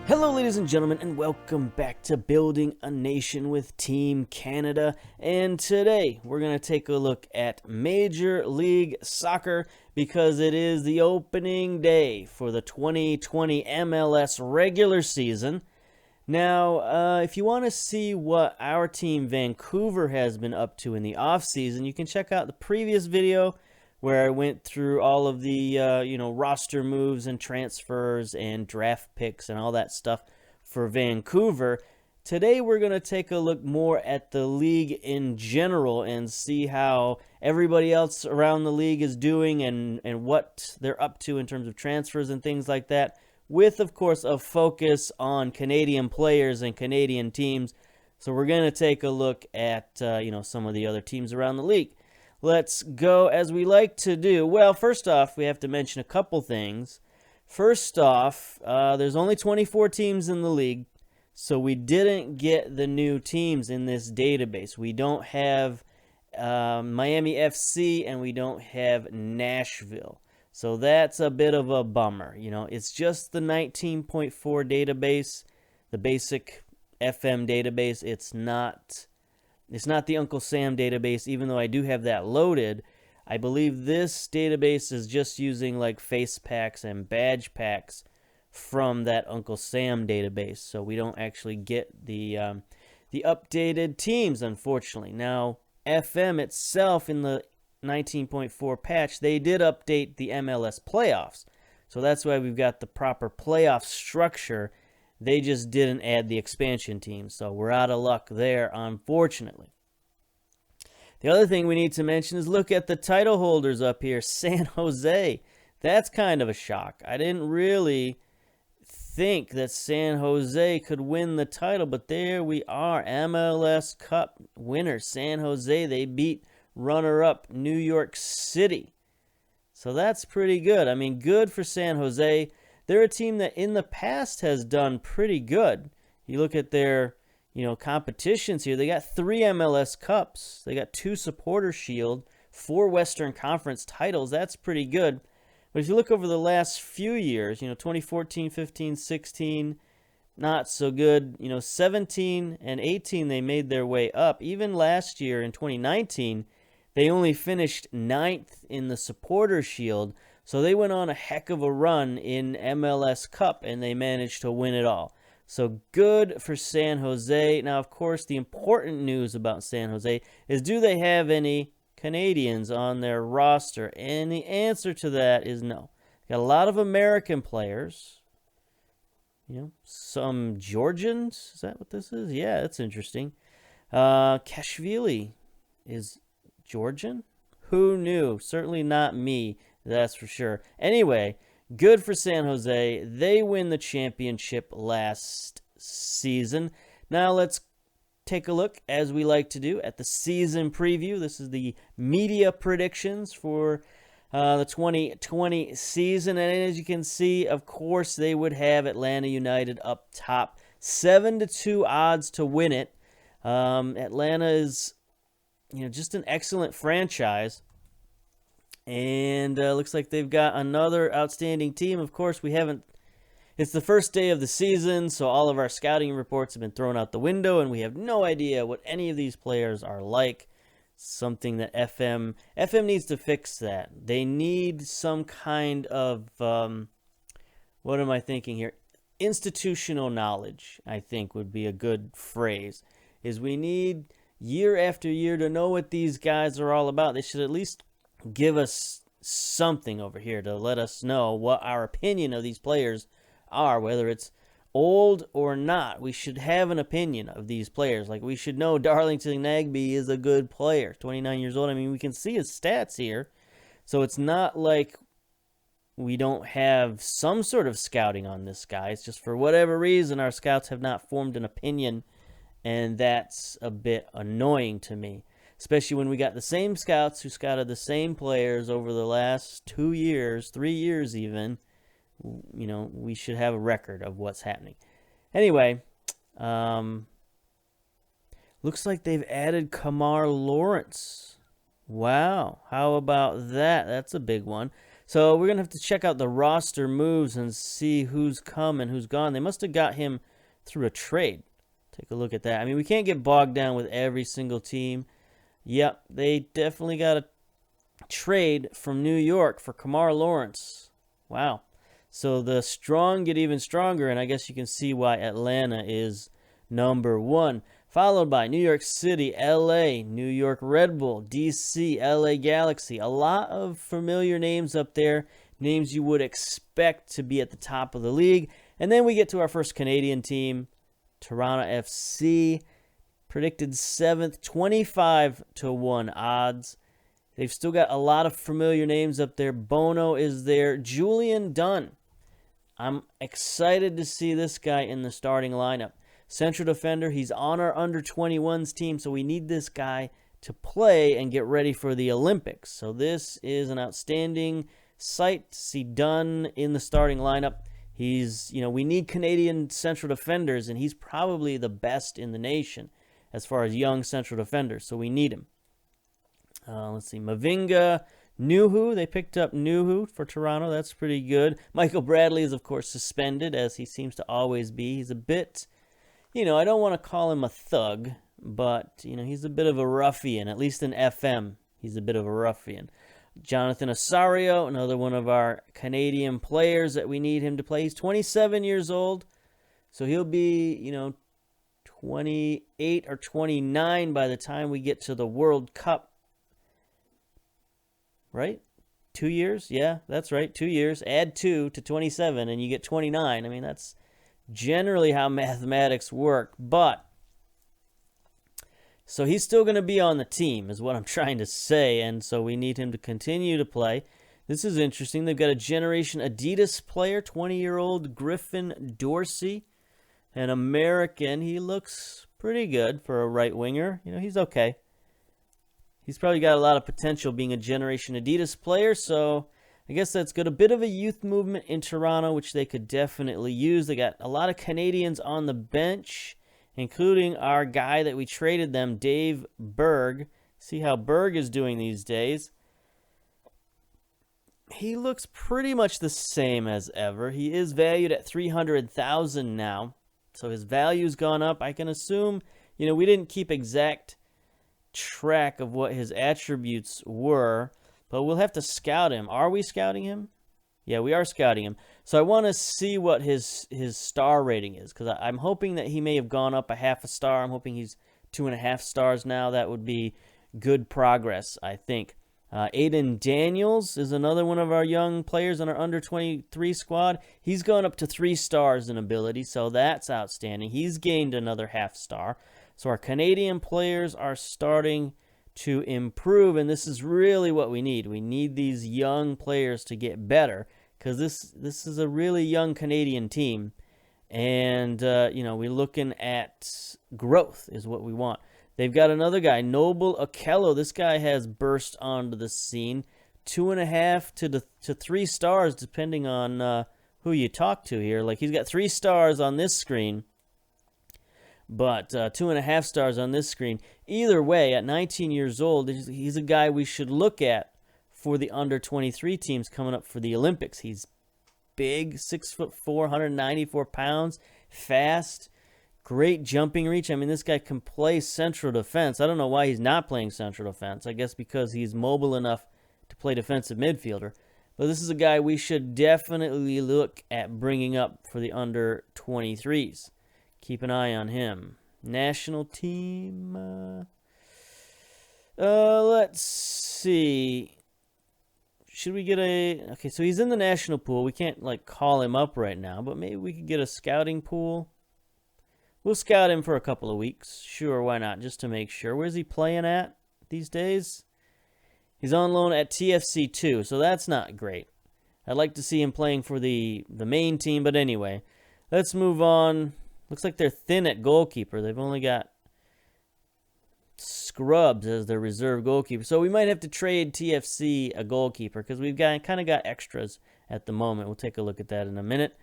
Hello ladies and gentlemen, and welcome back to Building a Nation with Team Canada. And today we're going to take a look at Major League Soccer because it is the opening day for the 2020 MLS regular season. Now, if you want to see what our team Vancouver has been up to in the offseason, you can check out the previous video where I went through all of the roster moves and transfers and draft picks and all that stuff for Vancouver. Today we're going to take a look more at the league in general and see how everybody else around the league is doing and what they're up to in terms of transfers and things like that, with, of course, a focus on Canadian players and Canadian teams. So we're going to take a look at some of the other teams around the league. Let's go as we like to do. Well, first off, we have to mention a couple things. First off, there's only 24 teams in the league, so we didn't get the new teams in this database. We don't have Miami FC and we don't have Nashville. So that's a bit of a bummer. It's just the 19.4 database, the basic FM database. It's not the Uncle Sam database, even though I do have that loaded. I believe this database is just using like face packs and badge packs from that Uncle Sam database. So we don't actually get the updated teams, unfortunately. Now, FM itself in the 19.4 patch, they did update the MLS playoffs. So that's why we've got the proper playoff structure. They just didn't add the expansion team, so we're out of luck there, unfortunately. The other thing we need to mention is look at the title holders up here, San Jose. That's kind of a shock. I didn't really think that San Jose could win the title, but there we are, MLS Cup winner, San Jose. They beat runner-up New York City. So that's pretty good. I mean, good for San Jose. They're a team that in the past has done pretty good. You look at their, competitions here. They got 3 MLS Cups. They got 2 Supporter Shield, 4 Western Conference titles. That's pretty good. But if you look over the last few years, 2014, 15, 16, not so good. 17 and 18, they made their way up. Even last year in 2019, they only finished 9th in the Supporter Shield. So they went on a heck of a run in MLS Cup, and they managed to win it all. So good for San Jose. Now, of course, the important news about San Jose is, do they have any Canadians on their roster? And the answer to that is no. Got a lot of American players. Some Georgians. Is that what this is? Yeah, that's interesting. Kashvili is Georgian? Who knew? Certainly not me. That's for sure. Anyway, good for San Jose. They win the championship last season. Now let's take a look, as we like to do, at the season preview. This is the media predictions for the 2020 season. And as you can see, of course, they would have Atlanta United up top. 7-2 odds to win it. Atlanta is, just an excellent franchise. And looks like they've got another outstanding team. Of course, it's the first day of the season, so all of our scouting reports have been thrown out the window, and we have no idea what any of these players are like. Something that FM needs to fix that. They need some kind of, what am I thinking here? Institutional knowledge, I think, would be a good phrase. Is we need year after year to know what these guys are all about. They should at least give us something over here to let us know what our opinion of these players are, whether it's old or not. We should have an opinion of these players. Like, we should know Darlington Nagbe is a good player, 29 years old. I mean, we can see his stats here. So it's not like we don't have some sort of scouting on this guy. It's just for whatever reason our scouts have not formed an opinion, and that's a bit annoying to me. Especially when we got the same scouts who scouted the same players over the last 2 years, 3 years even. We should have a record of what's happening. Anyway, looks like they've added Kamar Lawrence. Wow, how about that? That's a big one. So we're going to have to check out the roster moves and see who's come and who's gone. They must have got him through a trade. Take a look at that. I mean, we can't get bogged down with every single team. Yep, they definitely got a trade from New York for Kamar Lawrence. Wow. So the strong get even stronger, and I guess you can see why Atlanta is number 1. Followed by New York City, LA, New York Red Bull, DC, LA Galaxy. A lot of familiar names up there, names you would expect to be at the top of the league. And then we get to our first Canadian team, Toronto FC, predicted 7th, 25-1 odds. They've still got a lot of familiar names up there. Bono is there. Julian Dunn. I'm excited to see this guy in the starting lineup. Central defender, he's on our under-21s team, so we need this guy to play and get ready for the Olympics. So this is an outstanding sight to see Dunn in the starting lineup. He's, we need Canadian central defenders, and he's probably the best in the nation as far as young central defenders, so we need him. Let's see, Mavinga, Nuhu, they picked up Nuhu for Toronto. That's pretty good. Michael Bradley is, of course, suspended, as he seems to always be. He's a bit... I don't want to call him a thug, but, he's a bit of a ruffian. At least in FM, he's a bit of a ruffian. Jonathan Osorio, another one of our Canadian players that we need him to play. He's 27 years old, so he'll be, 28 or 29 by the time we get to the World Cup. Right? 2 years? Yeah, that's right, 2 years. Add 2 to 27, and you get 29. I mean, that's generally how mathematics work, but so he's still going to be on the team is what I'm trying to say, and so we need him to continue to play. This is interesting. They've got a Generation Adidas player, 20-year-old Griffin Dorsey, an American. He looks pretty good for a right winger. He's okay. He's probably got a lot of potential being a Generation Adidas player, so I guess that's good. A bit of a youth movement in Toronto, which they could definitely use. They got a lot of Canadians on the bench, including our guy that we traded them, Dave Berg. See how Berg is doing these days. He looks pretty much the same as ever. He is valued at $300,000 now, so his value's gone up. I can assume, we didn't keep exact track of what his attributes were, but we'll have to scout him. Are we scouting him? Yeah, we are scouting him. So I want to see what his star rating is, because I'm hoping that he may have gone up a half a star. I'm hoping he's 2.5 stars now. That would be good progress, I think. Aiden Daniels is another one of our young players on our under-23 squad. He's gone up to 3 stars in ability, so that's outstanding. He's gained another half star. So our Canadian players are starting to improve, and this is really what we need. We need these young players to get better, because this is a really young Canadian team, and we're looking at growth is what we want. They've got another guy, Noble Okello. This guy has burst onto the scene, 2.5 to 3 stars, depending on who you talk to here. Like, he's got 3 stars on this screen, but 2.5 stars on this screen. Either way, at 19 years old, he's a guy we should look at for the under-23 teams coming up for the Olympics. He's big, 6'4", 194 pounds, fast, great jumping reach. I mean, this guy can play central defense. I don't know why he's not playing central defense. I guess because he's mobile enough to play defensive midfielder. But this is a guy we should definitely look at bringing up for the under-23s. Keep an eye on him. National team. Let's see. Should we get a... Okay, so he's in the national pool. We can't, call him up right now, but maybe we could get a scouting pool. We'll scout him for a couple of weeks. Sure, why not? Just to make sure. Where's he playing at these days? He's on loan at TFC 2, so that's not great. I'd like to see him playing for the main team, but anyway. Let's move on. Looks like they're thin at goalkeeper. They've only got Scrubs as their reserve goalkeeper. So we might have to trade TFC a goalkeeper, because we've kind of got extras at the moment. We'll take a look at that in a minute.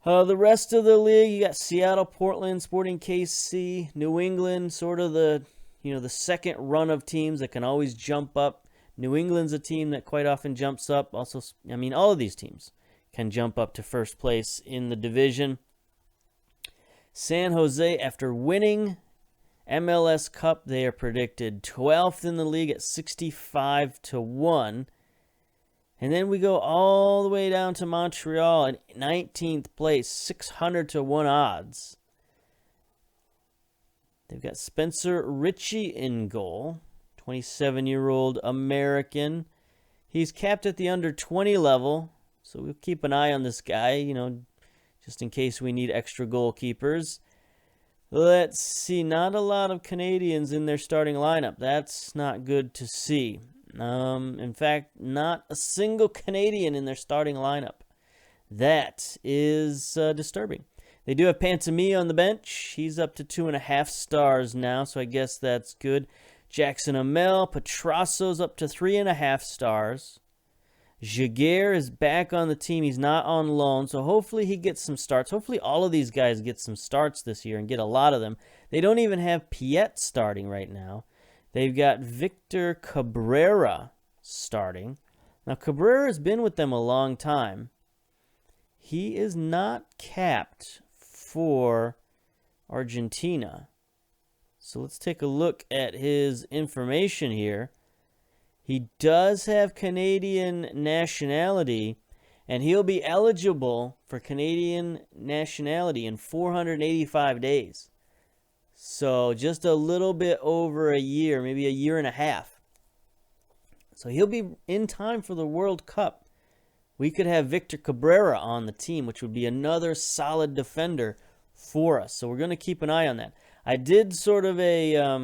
The rest of the league, you got Seattle, Portland, Sporting KC, New England, sort of the second run of teams that can always jump up. New England's a team that quite often jumps up. Also, I mean, all of these teams can jump up to first place in the division. San Jose, after winning MLS Cup, they are predicted 12th in the league at 65-1. And then we go all the way down to Montreal at 19th place, 600-1 odds. They've got Spencer Ritchie in goal, 27-year-old American. He's capped at the under 20 level, so we'll keep an eye on this guy, you know, just in case we need extra goalkeepers. Let's see, not a lot of Canadians in their starting lineup. That's not good to see. In fact, not a single Canadian in their starting lineup. That is disturbing. They do have Pantomime on the bench. He's up to 2.5 stars now, so I guess that's good. Jackson Amell, Petrasso's up to 3.5 stars. Jaguar is back on the team. He's not on loan, so hopefully he gets some starts. Hopefully all of these guys get some starts this year and get a lot of them. They don't even have Piet starting right now. They've got Victor Cabrera starting. Now, Cabrera's been with them a long time. He is not capped for Argentina. So let's take a look at his information here. He does have Canadian nationality, and he'll be eligible for Canadian nationality in 485 days. So just a little bit over a year, maybe a year and a half. So he'll be in time for the World Cup. We could have Victor Cabrera on the team, which would be another solid defender for us. So we're going to keep an eye on that. I did sort of a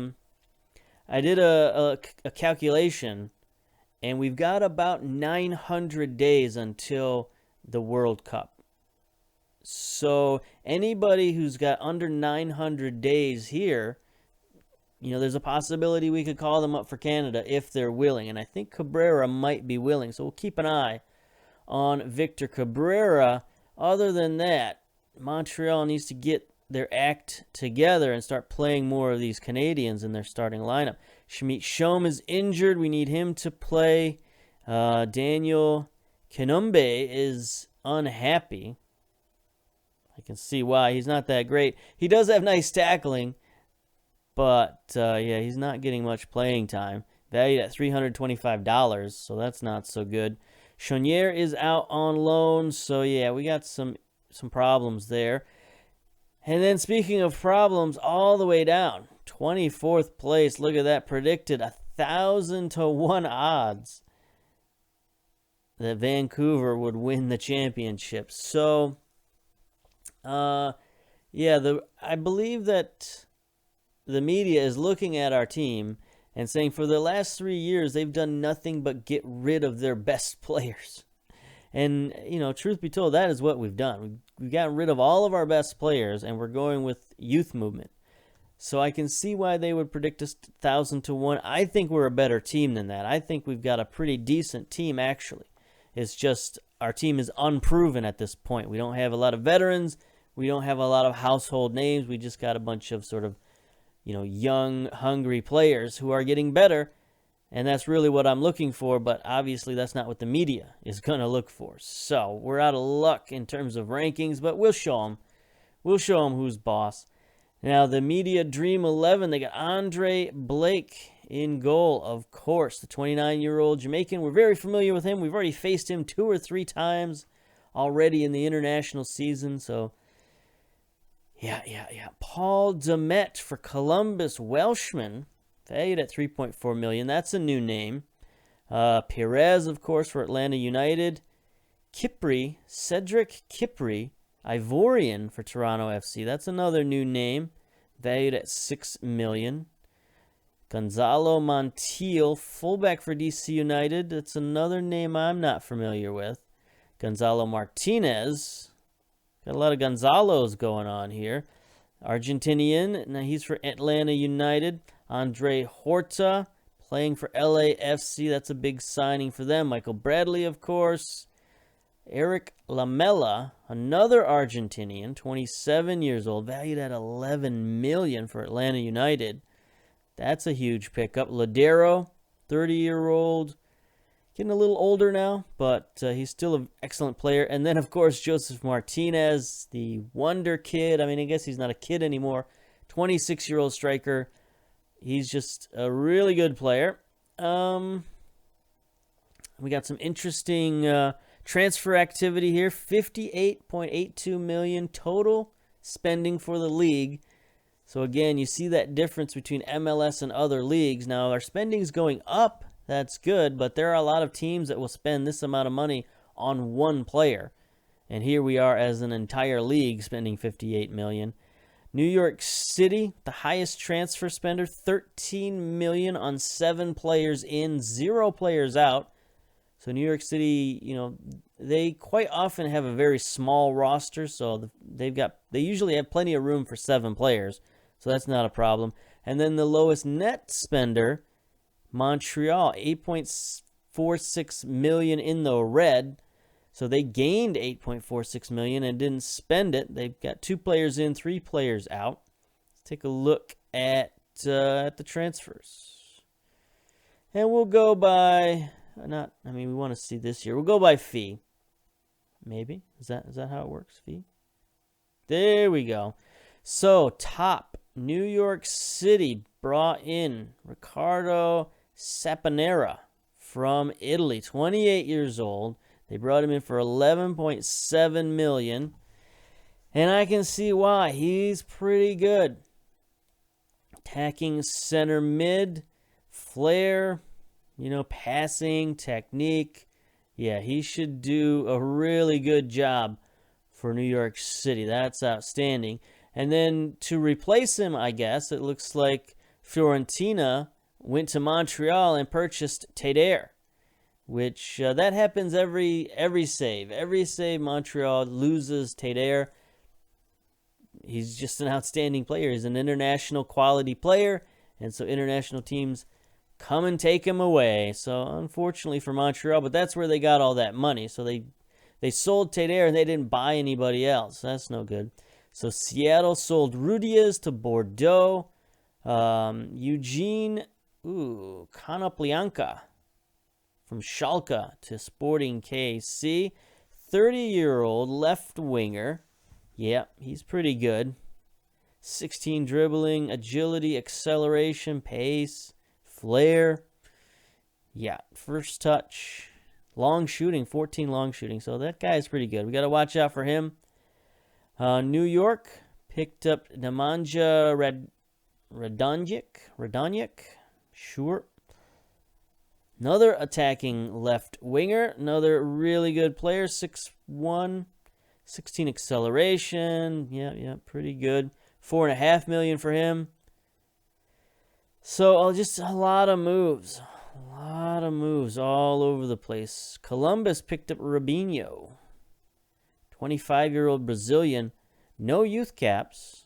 calculation, and we've got about 900 days until the World Cup. So anybody who's got under 900 days here, you know, there's a possibility we could call them up for Canada if they're willing. And I think Cabrera might be willing. So we'll keep an eye on Victor Cabrera. Other than that, Montreal needs to get their act together and start playing more of these Canadians in their starting lineup. Schmidt Schoem is injured. We need him to play. Daniel Kinumbe is unhappy. I can see why. He's not that great. He does have nice tackling, but yeah, he's not getting much playing time. Valued at $325, so that's not so good. Chonier is out on loan, so yeah, we got some problems there. And then speaking of problems, all the way down, 24th place. Look at that, predicted 1,000-1 odds that Vancouver would win the championship. So, yeah, I believe that the media is looking at our team and saying for the last 3 years they've done nothing but get rid of their best players. And, you know, truth be told, that is what we've done. We've gotten rid of all of our best players, and we're going with youth movement. So I can see why they would predict us 1,000-1. I think we're a better team than that. I think we've got a pretty decent team, actually. It's just our team is unproven at this point. We don't have a lot of veterans. We don't have a lot of household names. We just got a bunch of sort of, you know, young, hungry players who are getting better. And that's really what I'm looking for, but obviously that's not what the media is going to look for. So we're out of luck in terms of rankings, but we'll show them. We'll show them who's boss. Now, the media Dream 11, they got Andre Blake in goal, of course, the 29-year-old Jamaican. We're very familiar with him. We've already faced him 2 or 3 times already in the international season. So, yeah. Paul Demet for Columbus, Welshman. Valued at $3.4 million. That's a new name. Perez, of course, for Atlanta United. Kipri, Cedric Kipri, Ivorian for Toronto FC. That's another new name. Valued at $6 million. Gonzalo Montiel, fullback for DC United. That's another name I'm not familiar with. Gonzalo Martinez. Got a lot of Gonzalos going on here. Argentinian. Now he's for Atlanta United. Andre Horta, playing for LAFC. That's a big signing for them. Michael Bradley, of course. Eric Lamela, another Argentinian, 27 years old, valued at $11 million for Atlanta United. That's a huge pickup. Ladero, 30-year-old getting a little older now, but he's still an excellent player. And then, of course, Joseph Martinez, the wonder kid. I mean, I guess he's not a kid anymore. 26-year-old striker. He's just a really good player. We got some interesting transfer activity here. $58.82 million total spending for the league. So again, you see that difference between MLS and other leagues. Now, our spending's going up. That's good, but there are a lot of teams that will spend this amount of money on one player. And here we are as an entire league spending $58 million. New York City, the highest transfer spender, $13 million on 7 players in, 0 players out. So New York City, you know, they quite often have a very small roster, so they usually have plenty of room for 7 players. So that's not a problem. And then the lowest net spender, Montreal, $8.46 million in the red. So they gained $8.46 million and didn't spend it. They've got 2 players in, 3 players out. Let's take a look at the transfers. And we'll go by we want to see this year. We'll go by fee. Maybe. Is that how it works? Fee? There we go. So, top New York City brought in Riccardo Saponara from Italy, 28 years old. They brought him in for $11.7 million. And I can see why. He's pretty good. Attacking center mid, flair, passing, technique. Yeah, he should do a really good job for New York City. That's outstanding. And then to replace him, I guess, it looks like Fiorentina went to Montreal and purchased Teder, which that happens every save. Every save Montreal loses Teder. He's just an outstanding player. He's an international quality player, and so international teams come and take him away. So unfortunately for Montreal, but that's where they got all that money. So they sold Teder and they didn't buy anybody else. That's no good. So Seattle sold Rudias to Bordeaux. Eugene Konoplyanka from Schalke to Sporting KC. 30-year-old left winger. Yeah, he's pretty good. 16 dribbling, agility, acceleration, pace, flair. Yeah, first touch. Long shooting, 14 long shooting. So that guy is pretty good. We got to watch out for him. New York picked up Nemanja Radonjic. Sure. Another attacking left winger. Another really good player. 6'1", 16 acceleration. Yeah, pretty good. $4.5 million for him. So just a lot of moves. A lot of moves all over the place. Columbus picked up Rubinho. 25-year-old Brazilian. No youth caps.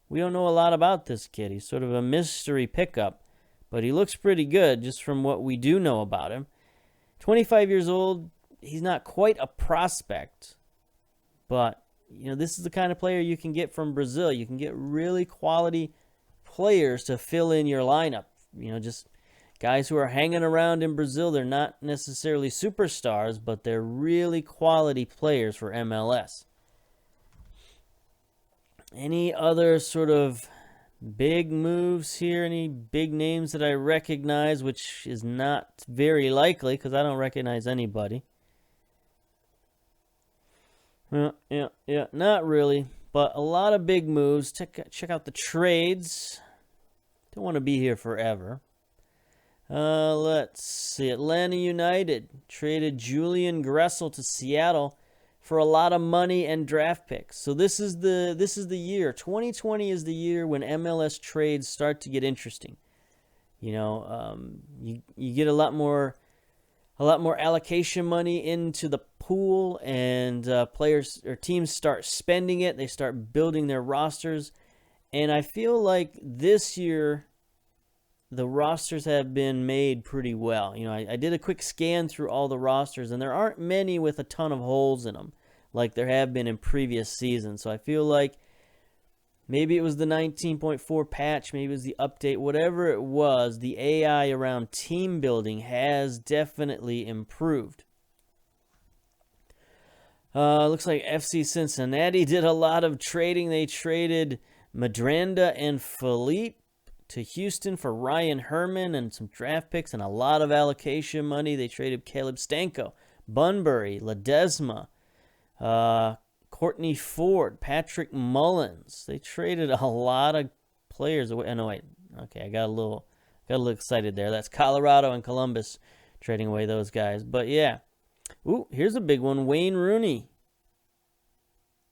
We don't know a lot about this kid. He's sort of a mystery pickup. But he looks pretty good just from what we do know about him. 25 years old. He's not quite a prospect. But, this is the kind of player you can get from Brazil. You can get really quality players to fill in your lineup. Just guys who are hanging around in Brazil. They're not necessarily superstars, but they're really quality players for MLS. Any other sort of big moves here? Any big names that I recognize, which is not very likely because I don't recognize anybody. Yeah, not really. But a lot of big moves. Check out the trades. Don't want to be here forever. Let's see. Atlanta United traded Julian Gressel to Seattle for a lot of money and draft picks. So this is the year. 2020 is the year when MLS trades start to get interesting. You get a lot more allocation money into the pool, and players or teams start spending it. They start building their rosters, and I feel like this year the rosters have been made pretty well. I did a quick scan through all the rosters, and there aren't many with a ton of holes in them like there have been in previous seasons. So I feel like Maybe it was the 19.4 patch, maybe it was the update, whatever it was, the AI around team building has definitely improved. Looks like FC Cincinnati did a lot of trading. They traded Madranda and Philippe to Houston for Ryan Herman and some draft picks and a lot of allocation money. They traded Caleb Stanko, Bunbury, Ledesma, Courtney Ford, Patrick Mullins. They traded a lot of players away. Oh, no, wait. Okay, I got a little excited there. That's Colorado and Columbus trading away those guys. But yeah. Ooh, here's a big one. Wayne Rooney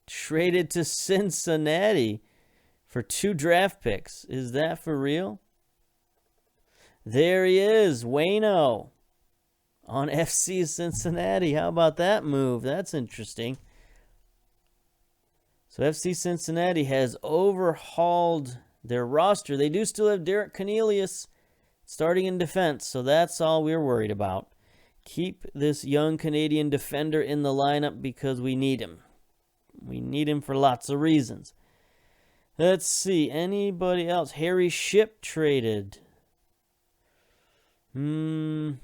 traded to Cincinnati for 2 draft picks. Is that for real? There he is, Wayno, on FC Cincinnati. How about that move? That's interesting. So FC Cincinnati has overhauled their roster. They do still have Derek Cornelius starting in defense, so that's all we're worried about. Keep this young Canadian defender in the lineup because we need him. We need him for lots of reasons. Let's see. Anybody else? Harry Shipp traded. Ryan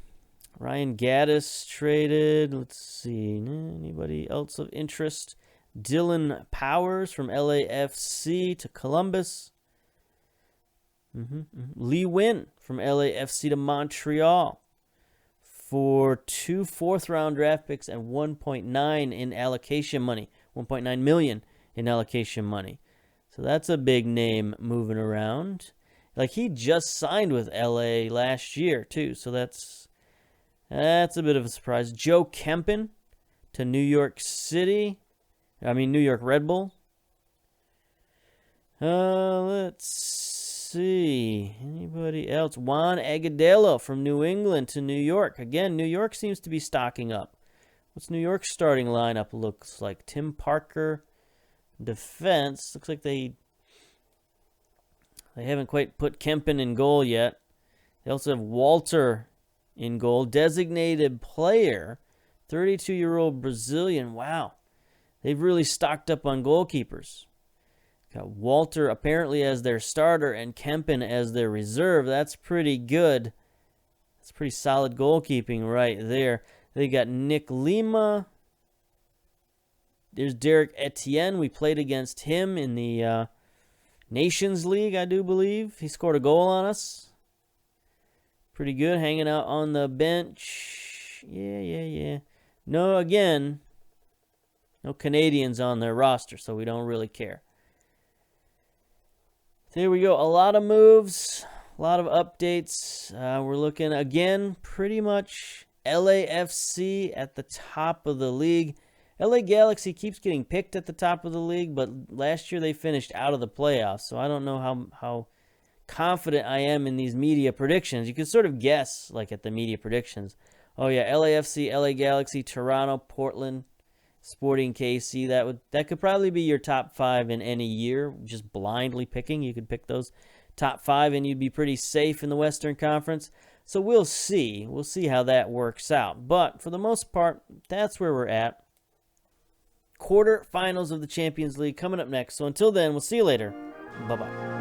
Gaddis traded. Let's see. Anybody else of interest? Dylan Powers from LAFC to Columbus. Lee Wynn from LAFC to Montreal for 2 4th-round draft picks and 1.9 in allocation money. 1.9 million in allocation money. So that's a big name moving around. Like, he just signed with LA last year too, so that's a bit of a surprise. Joe Kempen to New York Red Bull. Let's see. Anybody else? Juan Agudelo from New England to New York. Again, New York seems to be stocking up. What's New York's starting lineup looks like? Tim Parker, defense. Looks like they haven't quite put Kempen in goal yet. They also have Walter in goal. Designated player, 32-year-old Brazilian. Wow. They've really stocked up on goalkeepers. Got Walter apparently as their starter and Kempen as their reserve. That's pretty good. That's pretty solid goalkeeping right there. They got Nick Lima. There's Derek Etienne. We played against him in the Nations League, I do believe. He scored a goal on us. Pretty good, hanging out on the bench. Yeah. No Canadians on their roster, so we don't really care. There we go. A lot of moves, a lot of updates. We're looking, again, pretty much LAFC at the top of the league. LA Galaxy keeps getting picked at the top of the league, but last year they finished out of the playoffs, so I don't know how confident I am in these media predictions. You can sort of guess, like, at the media predictions. Oh, yeah, LAFC, LA Galaxy, Toronto, Portland, Sporting KC. That could probably be your top 5 in any year, just blindly picking. You could pick those top 5, and you'd be pretty safe in the Western Conference. So we'll see. We'll see how that works out. But for the most part, that's where we're at. Quarterfinals of the Champions League coming up next. So until then, we'll see you later. Bye-bye.